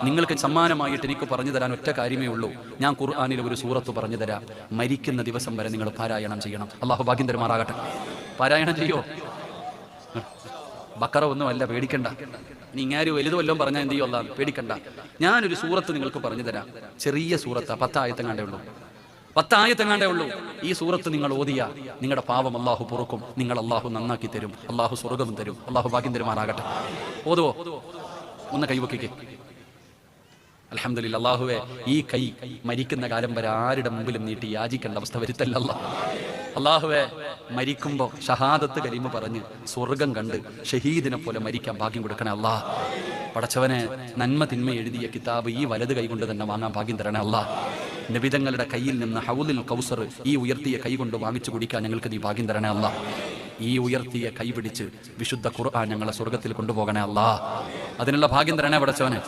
നിങ്ങൾക്ക് സമ്മാനമായിട്ട് എനിക്ക് പറഞ്ഞു തരാൻ ഒറ്റ കാര്യമേ ഉള്ളൂ. ഞാൻ ഖുർആനിൽ ഒരു സൂറത്ത് പറഞ്ഞു തരാം. മരിക്കുന്ന ദിവസം വരെ നിങ്ങൾ പാരായണം ചെയ്യണം. അള്ളാഹു ഭാഗ്യം തരുമാറാകട്ടെ. പാരായണം ചെയ്യോ? ബക്കറ ഒന്നും അല്ല, പേടിക്കണ്ട. ഇനി ഇങ്ങാരും വലുത് വല്ലതും പറഞ്ഞാൽ എന്ത് ചെയ്യോ? അല്ലാ പേടിക്കണ്ട. ഞാനൊരു സൂറത്ത് നിങ്ങൾക്ക് പറഞ്ഞു തരാം. ചെറിയ സൂറത്താ, 10 ആയത്തെങ്ങാണ്ടേ ഉള്ളൂ. 10 ആയത്തെങ്ങാണ്ടേ ഉള്ളൂ. ഈ സൂറത്ത് നിങ്ങൾ ഓതിയ നിങ്ങളുടെ പാവം അള്ളാഹു പൊറുക്കും. നിങ്ങൾ അള്ളാഹു നന്നാക്കി തരും. അള്ളാഹു സ്വർഗ്ഗം തരും. അള്ളാഹു ഭാഗ്യം തരുമാറാകട്ടെ. ഓതുവോ? ഒന്ന് കൈവക്കിക്കേ. അൽഹംദുലില്ലാ. അല്ലാഹുവേ, ഈ കൈ മരിക്കുന്ന കാലം വരെ ആരുടെ മുമ്പിലും നീട്ടി യാചിക്കേണ്ട അവസ്ഥ വരുത്തല്ല അല്ലാഹുവേ. മരിക്കുമ്പോൾ ഷഹാദത്ത് കലിമ പറഞ്ഞ് സ്വർഗം കണ്ട് ഷഹീദിനെ പോലെ മരിക്കാൻ ഭാഗ്യം കൊടുക്കണേ അല്ലാ. പടച്ചവനെ, നന്മ തിന്മ എഴുതിയ കിതാബ് ഈ വലത് കൈ കൊണ്ട് തന്നെ വാങ്ങാൻ ഭാഗ്യം തരണേ അല്ലാ. നബിതങ്ങളുടെ കയ്യിൽ നിന്ന് ഹൗലുൽ കൗസർ ഈ ഉയർത്തിയ കൈ കൊണ്ട് വാങ്ങിച്ചു കുടിക്കാൻ ഞങ്ങൾക്ക് നീ ഭാഗ്യം തരണേ അല്ലാ. ഈ ഉയർത്തിയ കൈ പിടിച്ച് വിശുദ്ധ ഖുർആൻ ഞങ്ങളെ സ്വർഗത്തിൽ കൊണ്ടുപോകണേ അല്ലാ. അതിനുള്ള ഭാഗ്യം തരണേ പടച്ചവനെ.